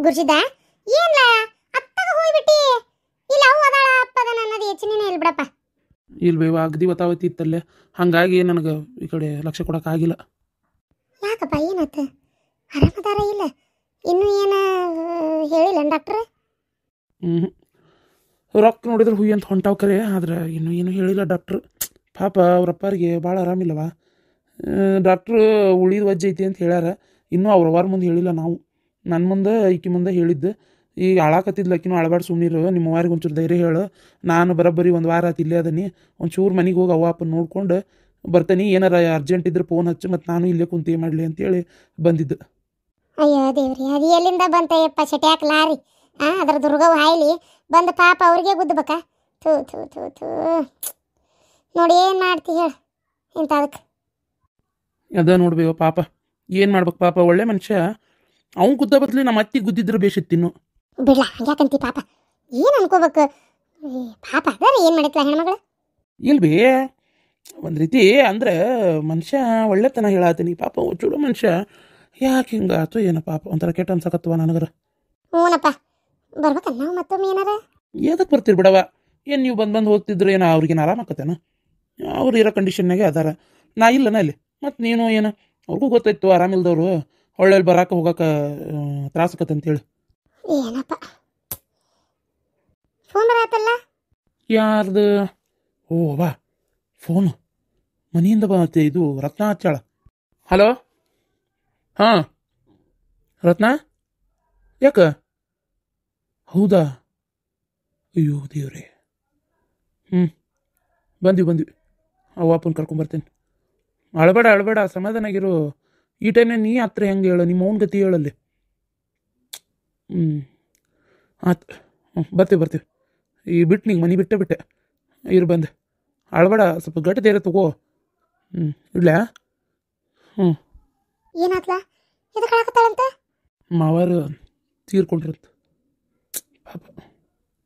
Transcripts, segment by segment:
ಗುರ್ಸಿದ ಏನ್ಲ ಅತ್ತಗ ಹೋಗ್ಬಿಟ್ಟಿ ಇಲ್ಲ ಅವು ಅದಾಳ ಅಪ್ಪದ ನನ್ನದು ಹೆಚ್ಚಿನ ಇಲ್ಲ ಬಿಡಪ್ಪ. ಇಲ್ಲ ಬೇವ ಅಗದಿ ಒತ್ತಾವತಿ ಇತ್ತಲ್ಲೇ, ಹಾಗಾಗಿ ನನಗೆ ಈ ಕಡೆ ಲಕ್ಷ ಕೊಡೋಕ್ಕಾಗಿಲ್ಲ. ಯಾಕಪ್ಪ ಏನಾಯ್ತು? ಆರಾಮದಾರ ಇಲ್ಲ? ಇನ್ನೂ ಏನು ಹೇಳಿಲ್ಲ ಡಾಕ್ಟ್ರ್? ರೊಕ್ಕ ನೋಡಿದ್ರೆ ಹುಯ್ಯಿ ಅಂತ ಹೊಂಟಾವ್ ಕರೆ, ಆದ್ರೆ ಇನ್ನೂ ಏನು ಹೇಳಿಲ್ಲ ಡಾಕ್ಟ್ರು. ಪಾಪ ಅವ್ರಪ್ಪರಿಗೆ ಭಾಳ ಆರಾಮಿಲ್ಲವ. ಡಾಕ್ಟ್ರು ಉಳಿದ ವಜ್ಜೆ ಐತಿ ಅಂತ ಹೇಳ್ಯಾರ. ಇನ್ನೂ ಅವ್ರವ್ರ ಮುಂದೆ ಹೇಳಿಲ್ಲ ನಾವು, ನನ್ನ ಮುಂದೆ ಈಕಿ ಮುಂದೆ ಹೇಳಿದ್ದು. ಈಗ ಆಳಾಕತ್ತಿದ್ಲು ಆಕಿನೂ ಅಳಬಾರ್ದು ಸುಮ್ಮನಿರು, ನಿಮ್ಮ ಅವ್ವಾರಿಗೆ ಒಂಚೂರು ಧೈರ್ಯ ಹೇಳು, ನಾನು ಬರೋಬ್ಬರಿ ಒಂದು ವಾರ ಆತು ಇಲ್ಲೇ ಅದನಿ, ಒಂಚೂರು ಮನೆಗೆ ಹೋಗಿ ಅವ್ವ ಅಪ್ಪನ ನೋಡ್ಕೊಂಡು ಬರ್ತೀನಿ, ಏನಾರ ಅರ್ಜೆಂಟ್ ಇದ್ರೆ ಫೋನ್ ಹಚ್ಚು, ಮತ್ತು ನಾನು ಇಲ್ಲೇ ಕುಂತಿ ಮಾಡಲಿ ಅಂತೇಳಿ ಬಂದಿದ್ದು. ಅಯ್ಯೋ ದೇವ್ರಿ, ಅದು ಎಲ್ಲಿಂದ ಬಂತಯ್ಯಪ್ಪ ಶಟ್ಯಾಕ ಲಾರಿ? ಅದ್ರ ದುರ್ಗವು ಹಾಯ್ಲಿ ಬಂದು ಪಾಪ ಅವ್ರಿಗೆ ಗುದ್ದಬೇಕಾ? ಥೂ ಥೂ ಥೂ ಥೂ ನೋಡಿ ಏನು ಮಾಡ್ತಿ ಹೇಳು ಇಂಥ ಅದಕ್ಕೆ. ಅದ ನೋಡ್ಬೇವ ಪಾಪ, ಏನು ಮಾಡ್ಬೇಕು ಪಾಪ, ಒಳ್ಳೆ ಮನುಷ್ಯ. ಅವ್ನು ಗುದ್ದ ಬದಲಿ ನಮ್ಮ ಅತ್ತಿ ಗುದ್ದಿದ್ರೆ ಬೇಷಿತ್ತಿನ್ನು. ಬಿಡ್ಲ ಹಂಗ್ಯಾಕಂತಿ ಪಾಪ, ಏನು ಅನ್ಕೋಬೇಕು ಪಾಪ. ಅದಾರ ಏನು ಮಾಡಿತ್ಲ ಹೆಣ್ಮಗಳು? ಇಲ್ಬಿ ಒಂದು ರೀತಿ ಅಂದ್ರೆ ಮನುಷ್ಯ ಒಳ್ಳೆತನ ಹೇಳತ್ತೀನಿ, ಪಾಪ ಚೂಡು ಮನುಷ್ಯ ಯಾಕೆ ಹಿಂಗಾತು ಏನೋ ಪಾಪ, ಒಂಥರ ಕೆಟ್ಟ ಅನ್ಸಕತ್ತವ ನನಗರ. ಹ್ಞೂನಪ್ಪ, ಬರ್ಬೇಕಲ್ಲ ನಾವು ಮತ್ತೊಮ್ಮೆ ಏನಾರ? ಎದಕ್ಕೆ ಬರ್ತೀರಿ ಬಿಡವ, ಏನು ನೀವು ಬಂದು ಹೋಗ್ತಿದ್ರು ಏನೋ ಅವ್ರಿಗೇನು ಆರಾಮಾಕತ್ತೇನ? ಅವ್ರು ಇರೋ ಕಂಡೀಷನ್ನಾಗೆ ಅದಾರ, ನಾ ಇಲ್ಲನ ಇಲ್ಲಿ. ಮತ್ತು ನೀನು ಏನು ಅವ್ರಿಗೂ ಗೊತ್ತಾಯ್ತು ಆರಾಮಿಲ್ದವ್ರು ಒಳ್ಳೆ ಬರಾಕ ಹೋಗಕ್ಕೆ ತ್ರಾಸಕತ್ತೆ ಅಂತೇಳಿ. ಏನಪ್ಪ ಫೋನ್ ಬರತ್ತಲ್ಲ? ಯಾರ್ದು? ಓ ವಾ ಫೋನು ಮನೆಯಿಂದ ಬರುತ್ತೆ, ಇದು ರತ್ನ ಹಚ್ಚಾಳ. ಹಲೋ, ಹಾಂ ರತ್ನ, ಯಾಕ? ಹೌದಾ? ಅಯ್ಯೋ ದೇವ್ರೆ. ಬಂದ್ವಿ ಅವ್ವ ಅಪ್ಪನ ಕರ್ಕೊಂಬರ್ತೇನೆ. ಅಳಬೇಡ ಸಮಾಧಾನಾಗಿರು. ಈ ಟೈಮ್ನಾಗ ನೀ ಹತ್ರ ಹೆಂಗೆ ಹೇಳು, ನಿಮ್ಮ ಅವ್ನ ಗತಿ ಹೇಳಲ್ಲಿ. ಆತು, ಬರ್ತೀವಿ ಈ ಬಿಟ್ಟು ನಿಂಗೆ ಮನೆ ಬಿಟ್ಟೆ ಇರು ಬಂದೆ. ಅಳಬೇಡ, ಸ್ವಲ್ಪ ಗಟ್ಟಿ ಧೈರ್ಯ ತಗೋ. ಇಡ್ಲಾ? ಏನಾತ್ಲ? ಇದು ಕಳಕತ್ತಾಳಂತ? ಮಾವಾರು ತೀರ್ಕೊಂಡ್ರಂತ ಪಾಪ.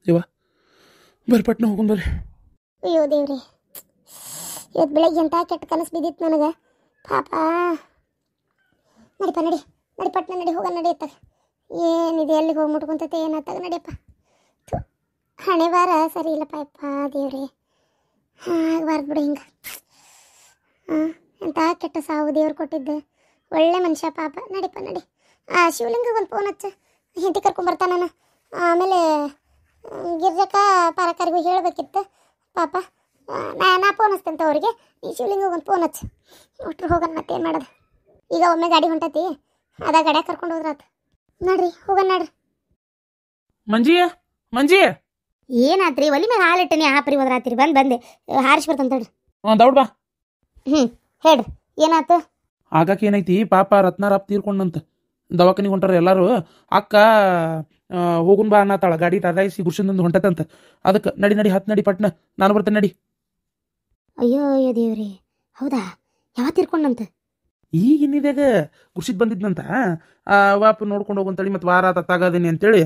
ಇವ ಬರ್ರಿ ಪಟ್ನ ಹೋಗೊಂಡ್ ಬರ್ರಿ. ಅಯ್ಯೋ ದೇವ್ರಿ, ಇವತ್ತು ಬೆಳಗ್ಗೆ ಅಂತ ಕೆಟ್ಟ ಕನಸು ಬಿದ್ದಿತ್ತು ನನಗೆ ಪಾಪ. ನಡಿಪ ನಡಿ ಪಟ್ನ ನಡಿ, ಹೋಗೋಣ ನಡಿ ಅತ್ತಾಗ. ಏನಿದೆ ಎಲ್ಲಿಗೆ ಹೋಗಿ ಮುಟ್ಕೊಂತೈತೆ ಏನತ್ತಾಗ, ನಡಿಯಪ್ಪ. ಹಣೆ ಬಾರ ಸರಿ ಇಲ್ಲಪ್ಪ ಯಪ್ಪ ದೇವ್ರಿ, ಆಗಬಾರ್ದು ಬಿಡು ಹಿಂಗೆ. ಎಂಥ ಕೆಟ್ಟ ಸಾವು ದೇವ್ರು ಕೊಟ್ಟಿದ್ದು. ಒಳ್ಳೆ ಮನುಷ್ಯ ಪಾಪ. ನಡಿಪ ನಡಿ. ಶಿವಲಿಂಗಗೆ ಒಂದು ಫೋನ್ ಹಚ್ಚ, ಹಿಂದಿ ಕರ್ಕೊಂಬರ್ತಾನ. ಆಮೇಲೆ ಗಿರ್ಜಕ್ಕ ಪಾರಕಾರಿಗೂ ಹೇಳಬೇಕಿತ್ತು ಪಾಪ. ನಾ ಫೋನ್ ಹಚ್ತಂತ ಅವ್ರಿಗೆ, ಈ ಶಿವಲಿಂಗಗೆ ಒಂದು ಫೋನ್ ಹಚ್ಚು. ಒಟ್ಟರು ಹೋಗೋಣ, ಮತ್ತೇನು ಮಾಡೋದು. ಈಗ ಒಮ್ಮೆ ಗಾಡಿ ಹೊಂಟತಿ, ಅದ ಗಾಡ್ಯಾಗ ಕರ್ಕೊಂಡು ಹೋದ್ರಾತು. ನಡ್ರಿ ಹೋಗೋಣ ನಡ್ರಿ. ಮಂಜಿ ಏನಾತ್ರಿ? ಒಲಿ ಮ್ಯಾಗ ಹಾಲಿಟ್ಟನಿ, ಹಾಪ್ರಿ ಹೋದ್ರಾತ್ರಿ. ಬಂದೆ ಹಾರಿಸಿ ಬರ್ತಂತಡ್ರಿ. ದೌಡ್ ಬಾ. ಹೇಳ್ರಿ ಏನಾಯ್ತು? ಆಗಾಕ ಏನೈತಿ, ಪಾಪ ರತ್ನಾರಾಪ್ ತೀರ್ಕೊಂಡಂತ ದವಾಖಾನಿಗೆ ಹೊಂಟಾರ ಎಲ್ಲಾರು. ಅಕ್ಕ ಹೋಗುನ್ ಬಾ ಅನ್ನತಾಳ, ಗಾಡಿ ಟರಾಯಿಸಿ ಗುರ್ಸಿಂದ ಹೊಂಟತಂತ. ಅದಕ್ಕೆ ನಡಿ ಹತ್ತು ನಡಿ ಪಟ್ನ, ನಾನು ಬರ್ತೇನೆ ನಡಿ. ಅಯ್ಯೋ ದೇವ್ರಿ, ಹೌದಾ? ಯಾವ ತೀರ್ಕೊಂಡಂತ? ಈಗ ಇನ್ನಿದಾಗ ಗುರ್ಸಿದ್ ಬಂದಿದ್ನಂತ. ವಾಪ ನೋಡ್ಕೊಂಡು ಹೋಗಂತೇಳಿ ಮತ್ತು ವಾರ ತತ್ತಾಗದೀನಿ ಅಂತೇಳಿ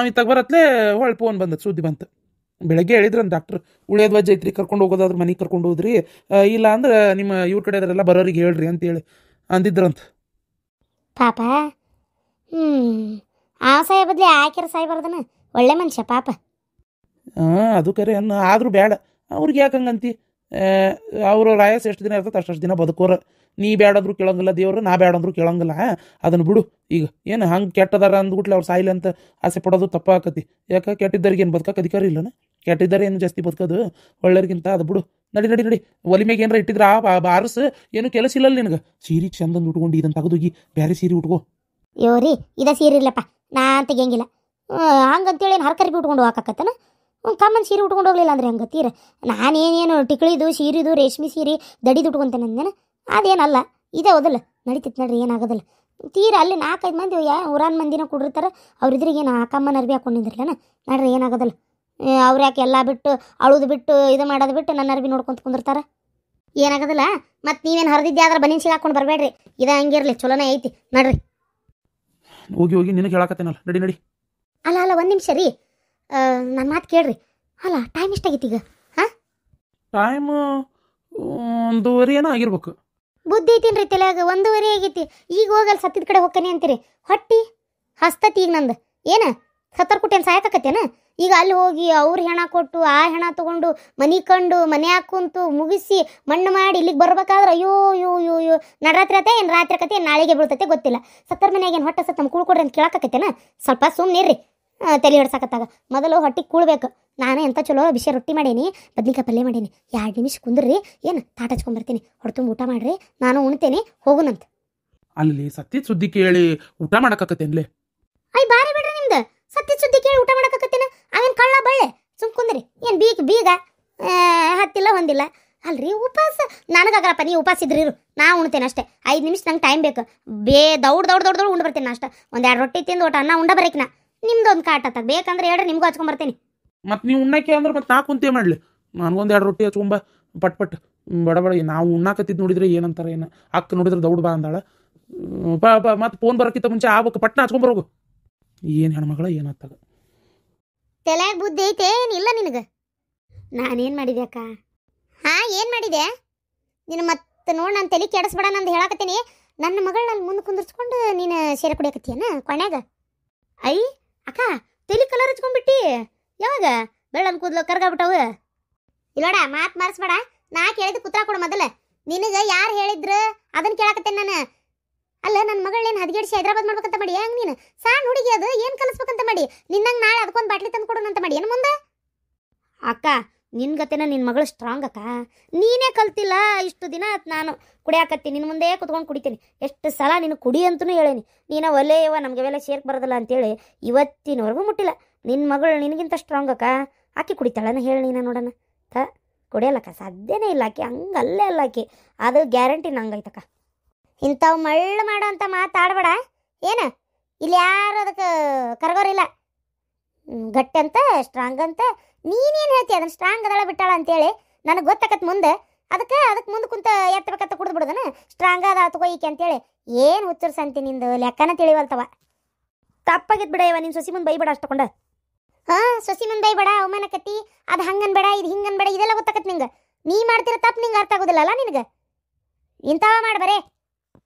ಇತ್ತಾಗ ಬರತ್ಲೇ ಹೊಳ್ ಫೋನ್ ಬಂದತ್, ಸುದ್ದಿ ಬಂತು. ಬೆಳಗ್ಗೆ ಹೇಳಿದ್ರಂತ ಡಾಕ್ಟ್ರ್, ಉಳಿಯೋದು ವಜ್ಜೆ ಐತ್ರಿ, ಕರ್ಕೊಂಡು ಹೋಗೋದಾದ್ರೆ ಮನೆಗೆ ಕರ್ಕೊಂಡು ಹೋದ್ರಿ, ಇಲ್ಲ ಅಂದ್ರೆ ನಿಮ್ಮ ಇವ್ರ ಕಡೆ ಅದರೆಲ್ಲ ಬರೋರಿಗೆ ಹೇಳ್ರಿ ಅಂತೇಳಿ ಅಂದಿದ್ರಂತ ಪಾಪ. ಆ ಸಾಯ ಬದ್ಲಿ ಆಕೆರ ಸಾಯಿ ಬರ್ದನ. ಒಳ್ಳೆ ಮನುಷ್ಯ ಪಾಪ. ಅದು ಕರೆ ಅನ್ನ, ಆದರೂ ಬೇಡ ಅವ್ರಿಗೆ ಯಾಕೆ ಹಂಗಂತಿ? ಅವರು ರಾಯಸ್ ಎಷ್ಟು ದಿನ ಇರ್ತದೆ ಅಷ್ಟು ದಿನ ಬದುಕೋರ. ನೀ ಬೇಡಂದ್ರು ಕೇಳಂಗಿಲ್ಲ ದೇವ್ರು, ನಾ ಬೇಡಂದ್ರು ಕೇಳಂಗಿಲ್ಲ. ಅದನ್ನು ಬಿಡು. ಈಗ ಏನು ಹಂಗೆ ಕೆಟ್ಟದಾರ ಅಂದ್ಬಿಟ್ಲೆ ಅವ್ರು ಸಾಯಿಲ್ಲ ಅಂತ ಆಸೆ ಪಡೋದು ತಪ್ಪಾಕತಿ. ಯಾಕೆ? ಕೆಟ್ಟಿದ್ದರಿಗೆ ಏನು ಬದುಕಕ್ಕೆ ಅಧಿಕಾರ ಇಲ್ಲನ? ಕೆಟ್ಟಿದ್ದಾರೆ ಏನು ಜಾಸ್ತಿ ಬದುಕೋದು ಒಳ್ಳೆಯರ್ಗಿಂತ. ಅದು ಬಿಡು. ನಡಿ. ಒಲಿ ಮ್ಯಾಗ ಏನಾರ ಇಟ್ಟಿದ್ರ ಬಾರಸ್, ಏನು ಕೆಲಸ ಇಲ್ಲ ನಿನಗೆ. ಸೀರೆ ಚಂದಂದು ಉಟ್ಕೊಂಡು ಇದನ್ನು ತೆಗೆದೋಗಿ ಬೇರೆ ಸೀರೆ ಉಟ್ಕೋ. ಯೋರಿ ಇದ ಸೀರೆ ಇಲ್ಲಪ್ಪ, ನಾ ತೆಗಿಯಂಗಿಲ್ಲ. ಹಂಗಂತೇಳಿ ಏನು ಹರ್ಕರಿ ಉಟ್ಕೊಂಡು ಹೋಗಾಕತ್ತನ? ಕಮ್ಮನ್ ಸೀರೆ ಉಟ್ಕೊಂಡು ಹೋಗ್ಲಿಲ್ಲ ಅಂದ್ರೆ ಹಂಗೆ ತೀರ. ನಾನೇನೇನು ಟಿಕ್ಳಿದು ಸೀರಿದು ರೇಷ್ಮೆ ಸೀರೆ ದಡಿದು ಉಟ್ಕೊಂತೇನೆ ಅಂದೇನ? ಅದೇನಲ್ಲ, ಇದೇ ಓದಲ್ಲ, ನಡೀತಿತ್ತು ನಡ್ರಿ, ಏನಾಗೋದಿಲ್ಲ. ತೀರ ಅಲ್ಲಿ 4-5 ಮಂದಿ ಊರಾನ್ ಮಂದಿನ ಕುಡಿರ್ತಾರೆ, ಅವ್ರಿದ್ರಿಗೇನು ಆ ಕಮ್ಮನ ಅರ್ಬಿ ಹಾಕೊಂಡಿದ್ರಲ್ಲನ, ನಡ್ರಿ ಏನಾಗೋದಿಲ್ಲ. ಅವ್ರು ಯಾಕೆ ಎಲ್ಲ ಬಿಟ್ಟು ಅಳುದು ಬಿಟ್ಟು ಇದು ಮಾಡೋದು ಬಿಟ್ಟು ನನ್ನ ಅರ್ಬಿ ನೋಡ್ಕೊಂತ ಕುಂದಿರ್ತಾರೆ, ಏನಾಗೋದಿಲ್ಲ. ಮತ್ತು ನೀವೇನು ಹರಿದಿದ್ದೆ ಆದ್ರೆ ಬನ್ನಿ ಸಿಗಾಕೊಂಡು ಬರಬೇಡ್ರಿ. ಇದು ಹಂಗಿರ್ಲಿ, ಚಲೋನೇ ಐತಿ. ನಡ್ರಿ ಹೋಗಿ ನಿನಗೆ ಹೇಳಕತ್ತೇನಲ್ಲ, ನಡಿ. ಅಲ್ಲ ಒಂದು ನಿಮಿಷ ರೀ, ನನ್ನ ಮಾತು ಕೇಳ್ರಿ. ಅಲ್ಲ ಟೈಮ್ ಎಷ್ಟಾಗೈತಿ ಈಗ? ಟೈಮು 1:30 ಏನೋ ಆಗಿರ್ಬೇಕು. ಬುದ್ಧಿ ಐತಿನ್ ರೀ ತಲೆಯಾಗ. 1:30 ಆಗೈತಿ. ಈಗ ಹೋಗಲ್ಲ, ಸತ್ತಿದ ಕಡೆ ಹೋಗ್ತಾನೆ ಅಂತೀರಿ. ಹೊಟ್ಟಿ ಹಸ್ತತಿ ಈಗ ನಂದು. ಏನು ಸತ್ತರ್ ಕುಟ್ಟೇನು ಸಾಯಕತ್ತೇನ? ಈಗ ಅಲ್ಲಿ ಹೋಗಿ ಅವ್ರ ಹೆಣ ಕೊಟ್ಟು ಆ ಹೆಣ ತಗೊಂಡು ಮನೆ ಕಂಡು ಮನೆ ಹಾಕುಂತು ಮುಗಿಸಿ ಮಣ್ಣು ಮಾಡಿ ಇಲ್ಲಿಗೆ ಬರ್ಬೇಕಾದ್ರೆ ಅಯ್ಯೋ ಅಯ್ಯೋ ಅಯ್ಯೋ ಅಯ್ಯೋ ನಡರಾತ್ರಿ ಆತ ಏನು ರಾತ್ರಿ ಆಕತೆ ಏನು ನಾಳೆಗೆ ಬೀಳ್ತೈತೆ ಗೊತ್ತಿಲ್ಲ. ಸತ್ತರ್ ಮನೆಯಾಗ ಏನು ಹೊಟ್ಟೆ ಸತ್ತ ಕೂಳ್ಕೊಡ್ರಿ ಅಂತ ಕೇಳಾಕತ್ತೇನ? ಸ್ವಲ್ಪ ಸುಮ್ಮನಿರ್ರಿ, ತಲೆ ಹಿಡ್ಸಾಕತ್ತಾಗ ಮೊದಲು ಹೊಟ್ಟಿಗೆ ಕೂಳ್ಬೇಕು. ನಾನು ಎಂಥ ಚಲೋ ಬಿಸಿ ರೊಟ್ಟಿ ಮಾಡೀನಿ, ಬದ್ನಿಕಾಯಿ ಪಲ್ಯ ಮಾಡೀನಿ. 2 ನಿಮಿಷ ಕುಂದ್ರಿ, ಏನು ತಾಟ ಹಚ್ಕೊಂಡ್ಬರ್ತೀನಿ, ಹೊಡ್ತುಂಬ ಊಟ ಮಾಡ್ರಿ, ನಾನು ಉಣ್ತೇನೆ, ಹೋಗುನಂತ. ಅಲ್ಲಿ ಸತ್ಯದ ಸುದ್ದಿ ಕೇಳಿ ಊಟ ಮಾಡಕತ್ತೇನ್ಲೆ? ಅಯ್ಯ ಬಾರಿ ಬಿಡ್ರಿ ನಿಮ್ದು, ಸತ್ಯದ ಸುದ್ದಿ ಕೇಳಿ ಊಟ ಮಾಡಕತ್ತೇನ? ಅವೇನು ಕಳ್ಳ ಬಳ್ಳೆ? ಸುಮ್ ಕುಂದ್ರಿ, ಏನು ಬೀಗ ಹತ್ತಿಲ್ಲ ಹೊಂದಿಲ್ಲ ಅಲ್ರಿ. ಉಪವಾಸ ನನಗಾಗಲ್ಲಪ್ಪ, ನೀವು ಉಪವಾಸ ಇದ್ರಿರು, ನಾ ಉಣ್ತೇನೆ ಅಷ್ಟೇ. 5 ನಿಮಿಷ ನಂಗೆ ಟೈಮ್ ಬೇಕು. ದೌಡ್ ಉಂಡು ಬರ್ತೀನಿ ಅಷ್ಟೇ. 2 ರೊಟ್ಟಿ ತಿಂದು ಒಟ್ಟು ಅನ್ನ ಉಂಡ ಬರೀಕಿನ. ನಿಮ್ದೊಂದು ಕಾಟತ್ತಾಗ ಬೇಕಂದ್ರೆ ಹೇಳ್ರಿ, ನಿಮ್ಗೂ ಹಚ್ಕೊಂಬರ್ತೀನಿ. ಮತ್ತು ನೀವು ಉಣ್ಣಕ್ಕೆ ಅಂದ್ರೆ ಮತ್ತೆ ನಾ ಕುಂತೇ ಮಾಡಲಿ, ನನಗೊಂದು 2 ರೊಟ್ಟಿ ಹಚ್ಕೊಂಬ ಪಟ್ ಬಡ ನಾವು ಉಣ್ಣಾಕತ್ತಿದ್ದು ನೋಡಿದ್ರೆ ಏನಂತಾರೆ ಏನು ಅಕ್ಕ ನೋಡಿದ್ರೆ ದೌಡ್ ಬಾ ಅಂದಾಳ. ಮತ್ತೆ ಫೋನ್ ಬರೋಕ್ಕಿಂತ ಮುಂಚೆ ಆಗ್ಬೇಕು, ಪಟ್ನ ಹಚ್ಕೊಂಬರೋಗು. ಏನು ಹೆಣ್ಮಗಳ ಏನಾಗ್ತದ? ತಲೆಯಾಗ ಬುದ್ಧಿ ಐತೆ ಏನಿಲ್ಲ ನಿನಗೆ? ನಾನೇನು ಮಾಡಿದೆ ಅಕ್ಕ? ಏನು ಮಾಡಿದೆ ನೀನು? ಮತ್ತೆ ನೋಡಿ ನಾನು ತಲೆ ಕೆಡಿಸ್ಬೇಡ, ನಂದು ಹೇಳಾಕತ್ತೀನಿ. ನನ್ನ ಮಗಳು ನಾನು ಮುಂದೆ ಕುಂದಿರ್ಸ್ಕೊಂಡು ನೀನು ಸೇರೆ ಕುಡಿಯಕತ್ತೀಯನ ಕೊನೆಯಾಗ? ಐ ಅಕ್ಕ, ತಲೆ ಕಲರ್ ಹಚ್ಕೊಂಡ್ಬಿಟ್ಟಿ. ಯಾವಾಗ ಬೆಳ್ಳನ್ ಕೂದಲು ಕರ್ಗಾಬಿಟ್ಟವು? ಇಲ್ಲೋಡ, ಮಾತು ಮಾರಿಸ್ಬೇಡ. ನಾ ಕೇಳಿದ ಕುತ್ರ ಕೊಡು ಮೊದಲ. ನಿನಗೆ ಯಾರು ಹೇಳಿದ್ರು ಅದನ್ನು ಕೇಳಾಕತ್ತೇನೆ ನಾನು. ಅಲ್ಲ, ನನ್ನ ಮಗಳೇನು ಹದಗೆಡಿಸಿ ಹೈದ್ರಾಬಾದ್ ಮಾಡ್ಬೇಕಂತ ಮಾಡಿ? ಹೆಂಗೆ ನೀನು ಸಣ್ಣ ಹುಡುಗಿ ಅದು ಏನು ಕಲಿಸ್ಬೇಕಂತ ಮಾಡಿ? ನಿನ್ನಂಗೆ ನಾಳೆ ಅದಕ್ಕೊಂದು ಬಾಟ್ಲಿ ತಂದು ಕೊಡೋಣಂತ ಮಾಡಿ ಏನು ಮುಂದೆ? ಅಕ್ಕ, ನಿನ್ಗತೆನ ನಿನ್ನ ಮಗಳು ಸ್ಟ್ರಾಂಗ್ ಅಕ್ಕ. ನೀನೇ ಕಲ್ತಿಲ್ಲ. ಇಷ್ಟು ದಿನ ಆಯ್ತು ನಾನು ಕುಡಿಯಾಕತ್ತೀನಿ, ನಿನ್ನ ಮುಂದೆ ಕುತ್ಕೊಂಡು ಕುಡಿತೀನಿ. ಎಷ್ಟು ಸಲ ನೀನು ಕುಡಿ ಅಂತಲೂ ಹೇಳೇನಿ. ನೀನು ಒಲೆಯವ ನಮಗೆ ಅವೆಲ್ಲ ಸೇರ್ಕೆ ಬರೋದಿಲ್ಲ ಅಂತೇಳಿ ಇವತ್ತಿನವರೆಗೂ ಮುಟ್ಟಿಲ್ಲ. ನಿನ್ನ ಮಗಳು ನಿನಗಿಂತ ಸ್ಟ್ರಾಂಗ್ ಅಕ್ಕ. ಆಕೆ ಕುಡಿತಾಳನ ಹೇಳಿ ನೀನು ನೋಡೋಣ. ಕುಡಿಯಲ್ಲಕ್ಕ, ಸಾಧ್ಯನೇ ಇಲ್ಲ. ಆಕೆ ಹಂಗಲ್ಲೇ ಅಲ್ಲ, ಆಕೆ ಅದು ಗ್ಯಾರಂಟಿ ನಂಗೈತಕ್ಕ. ಇಂಥವು ಮಳ್ಳು ಮಾಡೋ ಅಂತ ಮಾತಾಡಬೇಡ ಏನು. ಇಲ್ಲಿ ಯಾರು ಅದಕ್ಕೆ ಕರ್ಗೋರಿಲ್ಲ. ಗಟ್ಟಿ ಅಂತ ಸ್ಟ್ರಾಂಗ್ ಅಂತ ನೀನೇನು ಹೇಳ್ತೀಯ? ಅದನ್ನು ಸ್ಟ್ರಾಂಗ್ ಅದಳ ಬಿಟ್ಟಾಳ ಅಂತೇಳಿ ನನಗೆ ಗೊತ್ತಾಕತ್ ಮುಂದೆ. ಅದಕ್ಕೆ ಮುಂದೆ ಕುಂತ ಎತ್ತಬೇಕತ್ತ ಕುಡಿದು ಬಿಡೋದನ ಸ್ಟ್ರಾಂಗ್ ಅದ ತಗೋ ಈಕೆ ಅಂತೇಳಿ. ಏನು ಹುಚ್ಚರು ಸಂತಿ ನಿಂದು ಲೆಕ್ಕನ ತಿಳಿವಲ್ತವ. ತಪ್ಪಾಗಿದ್ದು ಬಿಡ ಇವ, ನಿನ್ನ ಸೊಸಿ ಮುಂದೆ ಬೈಬೇಡ ಅಷ್ಟಕೊಂಡ. ಸೊಸಿ ಮುಂದೆ ಬೈಬೇಡ, ಅವಮಾನಕತ್ತಿ. ಅದು ಹಂಗನ್ಬೇಡ, ಇದು ಹಿಂಗನ್ಬೇಡ, ಇದೆಲ್ಲ ಗೊತ್ತಾಕತ್ ನಿಂಗೆ. ನೀ ಮಾಡ್ತಿರೋ ತಪ್ಪು ನಿಂಗೆ ಅರ್ಥ ಆಗೋದಿಲ್ಲಲ್ಲ ನಿನಗೆ. ಇಂಥವ ಮಾಡ್ಬರೇ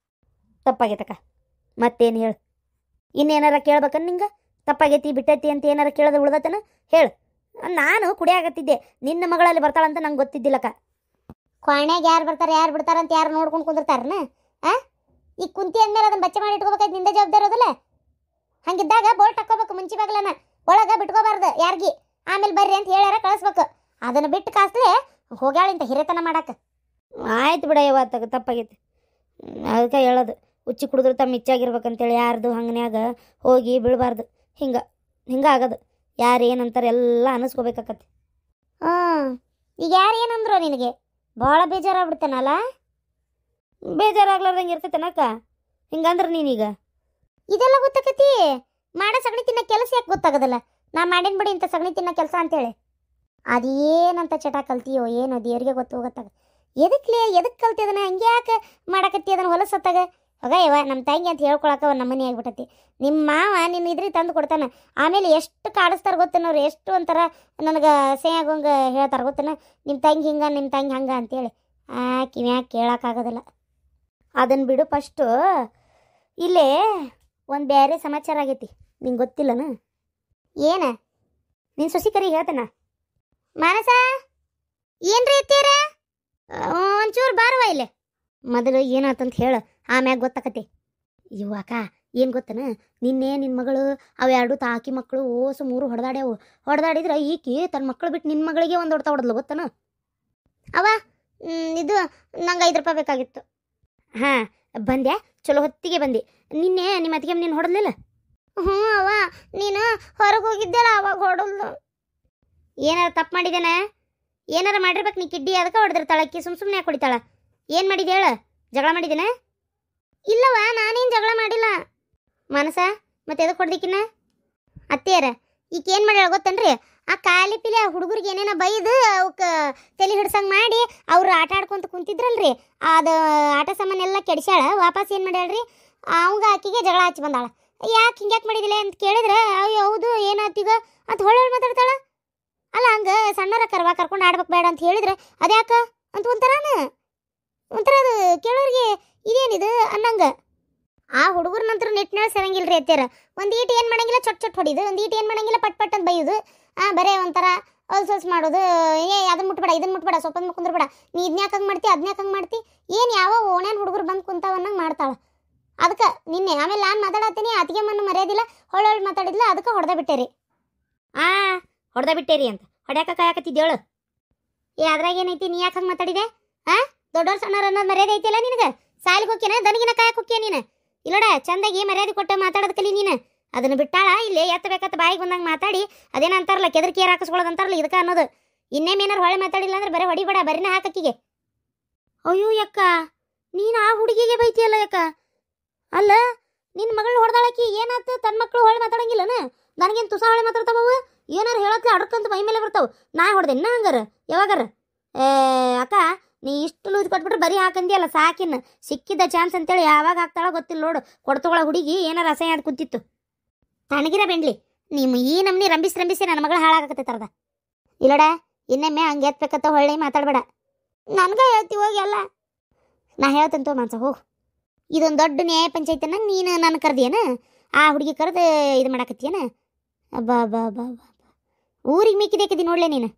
ತಪ್ಪಾಗೈತಕ್ಕ. ಮತ್ತೇನು ಹೇಳು? ಇನ್ನೇನಾರ ಕೇಳ್ಬೇಕನ್ ನಿಂಗೆ? ತಪ್ಪಾಗೈತಿ ಬಿಟ್ಟೈತಿ ಅಂತ ಏನಾರ ಕೇಳೋದು ಉಳ್ದತನ ಹೇಳು. ನಾನು ಕುಡಿಯಾಗತ್ತಿದ್ದೆ, ನಿನ್ನ ಮಗಳಲ್ಲಿ ಬರ್ತಾಳಂತ ನಂಗೆ ಗೊತ್ತಿದ್ದಿಲ್ಲಕ್ಕ. ಕ್ವಾಣ್ಯಾಗ ಯಾರು ಬರ್ತಾರೆ ಯಾರು ಬಿಡ್ತಾರ ಅಂತ ಯಾರು ನೋಡ್ಕೊಂಡು ಕುಂದಿರ್ತಾರನ? ಈಗ ಕುಂತಿ ಅಂದ್ಮೇಲೆ ಅದನ್ನು ಬಚ್ಚೆ ಮಾಡಿ ಇಟ್ಕೋಬೇಕಾಯ್ತು, ನಿಂದ ಜವಾಬ್ದಾರಿ ಇರೋದಿಲ್ಲ. ಹಂಗಿದ್ದಾಗ ಬೋಲ್ಟ್ ಹಾಕೋಬೇಕು ಮುಂಚೆ ಬಾಗ್ಲನ, ಒಳಗೆ ಬಿಟ್ಕೋಬಾರ್ದು ಯಾರಿಗೆ. ಆಮೇಲೆ ಬರ್ರಿ ಅಂತ ಹೇಳ್ಯಾರ ಕಳಿಸ್ಬೇಕು. ಅದನ್ನು ಬಿಟ್ಟು ಕಾಸ್ಲೆ ಹೋಗ್ಯಾಳಿಂತ ಹಿರೇತನ ಮಾಡಕ್ಕೆ. ಆಯ್ತು ಬಿಡ, ಇವತ್ತಾಗ ತಪ್ಪಾಗೈತಿ. ಅದಕ್ಕೆ ಹೇಳೋದು, ಉಚ್ಚಿ ಕುಡಿದ್ರೆ ತಮ್ಮ ಇಚ್ಚಾಗಿರ್ಬೇಕಂತೇಳಿ ಯಾರ್ದು ಹಂಗನ್ಯಾಗ ಹೋಗಿ ಬೀಳಬಾರ್ದು. ಹಿಂಗೆ ಆಗೋದು. ಯಾರು ಏನಂತಾರೆ ಎಲ್ಲ ಅನ್ನಿಸ್ಕೋಬೇಕಾಕತಿ. ಈಗ ಯಾರು ಏನಂದ್ರು ನಿನಗೆ ಭಾಳ ಬೇಜಾರಾಗ್ಬಿಡ್ತಾನಲ್ಲ? ಬೇಜಾರಾಗ್ಲಾರ್ದಂಗೆ ಇರ್ತೈತನಕ್ಕ ಹಿಂಗಂದ್ರೆ ನೀನೀಗ? ಇದೆಲ್ಲ ಗೊತ್ತಾಕತಿ. ಮಾಡೋ ಸಗಣಿ ತಿನ್ನೋ ಕೆಲಸ ಯಾಕೆ ಗೊತ್ತಾಗೋದಲ್ಲ? ನಾ ಮಾಡೇನು ಬಿಡಿ ಇಂಥ ಸಗಣಿ ತಿನ್ನೋ ಕೆಲಸ ಅಂತೇಳಿ. ಅದೇನಂತ ಚಟ ಕಲ್ತೀಯೋ ಏನೋ ದೇವ್ರಿಗೆ ಗೊತ್ತಾಗ. ಎದಕ್ಕೆ ಕಲ್ತಿ ಅದನ್ನ? ಹಂಗೆ ಯಾಕೆ ಮಾಡಕತ್ತಿ ಅದನ್ನು ಹೊಲಸತ್ತಾಗ? ಹೋಗ ಇವ ನಮ್ಮ ತಂಗಿ ಅಂತ ಹೇಳ್ಕೊಳಕ ಒಂದು ನಮ್ಮನೆ ಆಗ್ಬಿಟ್ಟತಿ. ನಿಮ್ಮ ಮಾವ ನಿನ್ನ ಇದ್ರಿಗೆ ತಂದು ಕೊಡ್ತಾನೆ. ಆಮೇಲೆ ಎಷ್ಟು ಕಾಡಿಸ್ತಾರೆ ಗೊತ್ತನವ್ರು, ಎಷ್ಟು ಒಂಥರ ನನಗೆ ಸೇಯಾಗೋಂಗೆ ಹೇಳ್ತಾರೆ ಗೊತ್ತನ. ನಿಮ್ಮ ತಂಗಿ ಹಿಂಗೆ, ನಿಮ್ಮ ತಂಗಿ ಹಂಗೆ ಅಂತೇಳಿ ಕಿವ್ಯಾಗ ಕೇಳೋಕ್ಕಾಗೋದಿಲ್ಲ. ಅದನ್ನು ಬಿಡು. ಫಸ್ಟು ಇಲ್ಲೇ ಒಂದು ಬೇರೆ ಸಮಾಚಾರ ಆಗೈತಿ, ನಿಂಗೆ ಗೊತ್ತಿಲ್ಲನ? ಏನ? ನಿನ್ನ ಸೊಸಿ ಕರಿ ಹೇಳ್ತಾನ. ಮಾನಸ, ಏನ್ರಿ ಎತ್ತೀರ? ಒಂಚೂರು ಬಾರವ ಇಲ್ಲೇ. ಮೊದಲು ಏನಾತಂತ ಹೇಳು, ಆಮ್ಯಾಗ ಗೊತ್ತಾಕತಿ. ಇವ್ವಾಕ ಏನು ಗೊತ್ತನ, ನಿನ್ನೆ ನಿನ್ನ ಮಗಳು ಅವೆರಡು ತಾಕಿ ಮಕ್ಕಳು ಓಸು 3 ಹೊಡೆದಾಡಿದ್ರೆ ಈಕಿ ತನ್ನ ಮಕ್ಕಳು ಬಿಟ್ಟು ನಿನ್ನ ಮಗಳಿಗೆ ಒಂದು ಹೊಡ್ತಾ ಹೊಡೆದ್ಲು ಗೊತ್ತನ? ಅವ ಇದು ನಂಗೆ 5 ರೂಪಾಯಿ ಬೇಕಾಗಿತ್ತು. ಬಂದೆ, ಚಲೋ ಹೊತ್ತಿಗೆ ಬಂದೆ. ನಿನ್ನೆ ನಿಮ್ಮ ಅತ್ತಿಗೆ ನೀನು ಹೊಡೆದ್ಲಿಲ್ಲ? ಅವ್ವ ನೀನು ಹೊರಗೆ ಹೋಗಿದ್ದೆಲ್ಲ ಅವಾಗ ಹೊಡಲ್ದು. ಏನಾರ ತಪ್ಪು ಮಾಡಿದ್ದೇನೆ? ಏನಾರ ಮಾಡಿರ್ಬೇಕು ನೀ ಕಿಡ್ಡಿ, ಅದಕ್ಕೆ ಹೊಡೆದಿರ್ತಾಳೆ ಅಕ್ಕಿ. ಸುಮ್ಮನೆ ಯಾಕೆ ಹೊಡಿತಾಳ? ಏನು ಮಾಡಿದೆ ಹೇಳು? ಜಗಳ ಮಾಡಿದ್ದೇನೆ? ಇಲ್ಲವ, ನಾನೇನು ಜಗಳ ಮಾಡಿಲ್ಲ. ಮನಸ ಮತ್ತೆ ಎದಕ್ಕೆ ಹೊಡೆದಿಕ್ಕಿನ? ಅತ್ತೆಯರ ಈಗ ಏನು ಮಾಡ್ಯಾಳ ಗೊತ್ತನ್ರಿ? ಆ ಖಾಲಿ ಪಿಲಿ ಆ ಹುಡುಗರಿಗೆ ಏನೇನೋ ಬೈದು ಅವಕ್ಕೆ ತಲೆ ಹಿಡ್ಸಂಗೆ ಮಾಡಿ ಅವ್ರು ಆಟ ಆಡ್ಕೊಂತ ಕುಂತಿದ್ರಲ್ರಿ, ಅದು ಆಟ ಸಾಮಾನೆಲ್ಲ ಕೆಡಿಸ್ಯಾಳ. ವಾಪಸ್ ಏನು ಮಾಡ್ಯಾಳ್ರಿ, ಅವಂಗ ಆಕಿಗೆ ಜಗಳ ಹಚ್ಚಿ ಬಂದಾಳ. ಯಾಕೆ ಹಿಂಗ್ಯಾಕೆ ಮಾಡಿದಿಲ್ಲ ಅಂತ ಕೇಳಿದ್ರೆ ಹೌದು ಏನಾತೀಗ ಅಂತ ಹೊಳ್ಳಿ ಮಾತಾಡ್ತಾಳ. ಅಲ್ಲ ಹಂಗೆ ಸಣ್ಣರ ಕರ್ಕೊಂಡು ಆಡ್ಬೇಕು ಬೇಡ ಅಂತ ಹೇಳಿದ್ರೆ ಅದ್ಯಾಕ ಅಂತ ಒಂಥರ ಅದು ಕೇಳೋರಿಗೆ ಇದೇನಿದು ಅನ್ನಂಗೆ. ಆ ಹುಡುಗರ ನಂತರ ನೆಟ್ನಾಳ ಸರಂಗಿಲ್ರಿ ಅತ್ಯಾರ. ಒಂದು ಈಟ್ ಏನು ಮಾಡಂಗಿಲ್ಲ, ಚೊಟ್ ಚೊಟ್ ಹೊಡಿದು, ಒಂದು ಈಟ್ ಏನು ಮಾಡಂಗಿಲ್ಲ, ಪಟ್ ಪಟ್ ಅಂತ ಬೈಯೋದು. ಬರೇ ಒಂಥರ ಹೊಲ್ಸೊಲ್ಸ್ ಮಾಡೋದು. ಅದನ್ನ ಮುಟ್ಬೇಡ, ಇದನ್ನ ಮುಟ್ಬೇಡ, ಸೊಪ್ಪಂದು ಕುಂದ್ರಬೇಡ, ನೀ ಇದನ್ಯಾಕೆ ಹಂಗೆ ಮಾಡ್ತಿ, ಅದನ್ಯಾಕೆ ಹಂಗೆ ಮಾಡ್ತಿ, ಏನು ಯಾವ ಓಣ್ಯಾನ ಹುಡುಗರು ಬಂದು ಕುಂತಾವನ್ನಂಗೆ ಮಾಡ್ತಾಳೆ. ಅದಕ್ಕೆ ನಿನ್ನೆ ಆಮೇಲೆ ನಾನು ಮಾತಾಡತ್ತೀನಿ, ಅತಿಗೆ ಮಣ್ಣು ಮರ್ಯಾದಿಲ್ಲ, ಹೊಳ್ಳೊಳ್ಳು ಮಾತಾಡಿದ್ಲ, ಅದಕ್ಕೆ ಹೊಡೆದ ಬಿಟ್ಟೇರಿ. ಹೊಡೆದ ಬಿಟ್ಟೇರಿ ಅಂತ ಹೊಡ್ಯಾಕ ಕಾಯಕತ್ತಿದ್ದೇಳು. ಅದ್ರಾಗ ಏನೈತಿ, ನೀ ಯಾಕೆ ಹಂಗೆ ಮಾತಾಡಿದೆ? ದೊಡ್ಡವ್ರು ಸಣ್ಣವ್ರು ಅನ್ನೋದು ಮರ್ಯಾದೆ ಐತಿಲ್ಲ ನಿನಗೆ? ಸಾಲಿಗೆ ಹೋಗ್ಯನ, ದನಗಿನ ಕಾಯಕ್ಕೆ ಹೋಗ್ಯ ನೀನು? ಇಲ್ಲೋಡ, ಚಂದಾಗಿ ಮರ್ಯಾದೆ ಕೊಟ್ಟು ಮಾತಾಡೋದು ಕಲಿ ನೀನು. ಅದನ್ನು ಬಿಟ್ಟಾಳ ಇಲ್ಲೇ ಎತ್ತಬೇಕತ್ತ ಬಾಯಿಗೆ ಬಂದಂಗೆ ಮಾತಾಡಿ, ಅದೇನ ಅಂತಾರಲ್ಲ, ಕೆದರ್ಕಿ ಏರ್ ಹಾಕಿಸ್ಕೊಳ್ಳೋದು ಅಂತಾರಲ್ಲ, ಇದಕ್ಕೆ ಅನ್ನೋದು. ಇನ್ನೇಮೇನಾರು ಹೊಳೆ ಮಾತಾಡಿಲ್ಲ ಅಂದ್ರೆ ಬರೀ ಹೊಡಿಬೇಡ, ಬರೀನ ಹಾಕಕ್ಕಿಗೆ. ಅಯ್ಯೋ ಯಕ್ಕ, ನೀನು ಆ ಹುಡುಗಿಗೆ ಬೈತಿಯಲ್ಲ ಯಕ್ಕ. ಅಲ್ಲ, ನಿನ್ನ ಮಗಳು ಹೊಡೆದಾಳಕಿ ಏನಾಯ್ತು? ತನ್ನ ಮಕ್ಕಳು ಹೊಳೆ ಮಾತಾಡಂಗಿಲ್ಲನ? ನನಗೇನು ತುಸ ಹೊಳೆ ಮಾತಾಡ್ತಾವ? ಏನಾರು ಹೇಳತ್ಲೆ ಅಡ್ಕಂತ ಮೈ ಮೇಲೆ ಬರ್ತಾವ. ನಾ ಹೊಡೆದೆ ಇನ್ನ ಹಂಗಾರ ಯಾವಾಗಾರ? ಅಕ್ಕ, ನೀ ಇಷ್ಟು ಲೂಜ್ ಕೊಟ್ಬಿಟ್ರೆ ಬರೀ ಹಾಕಂದಿಯಲ್ಲ, ಸಾಕಿನ ಸಿಕ್ಕಿದ್ದ ಚಾನ್ಸ್ ಅಂತೇಳಿ ಯಾವಾಗ ಹಾಕ್ತಾಳೋ ಗೊತ್ತಿಲ್ಲ ನೋಡು. ಕೊಡ್ತಗೊಳ ಹುಡುಗಿ ಏನಾರ ಅಸಹ್ಯ ಆಡ್ ಕುಂತಿತ್ತು. ತನಗಿರ ಬೆಂಡ್ಲಿ, ನಿಮ್ಮ ಈ ನಮ್ನಿ ರಂಬಿಸಿ ನನ್ನ ಮಗಳು ಹಾಳಾಗತ್ತೆ ತರದ. ಇಲ್ಲಡ, ಇನ್ನೊಮ್ಮೆ ಹಂಗೆ ಎತ್ಬೇಕತ್ತ ಹೊಳ್ಳಿ ಮಾತಾಡ್ಬೇಡ. ನನ್ಗ ಹೇಳ್ತಿ ಹೋಗಿ ಅಲ್ಲ. ನಾ ಹೇಳ್ತಂತೋ ಮಾನ್ಸ ಹೋಗು. ಇದೊಂದು ದೊಡ್ಡ ನ್ಯಾಯ ಪಂಚಾಯತನ ನೀನು ನನ್ನ ಕರ್ದಿಯೇನ? ಆ ಹುಡುಗಿ ಕರೆದು ಇದು ಮಾಡಾಕತ್ತೀಯನ? ಬಾ ಊರಿಗೆ ಮಿಕ್ಕಿದೇಕದಿ ನೋಡ್ಲೆ ನೀನು.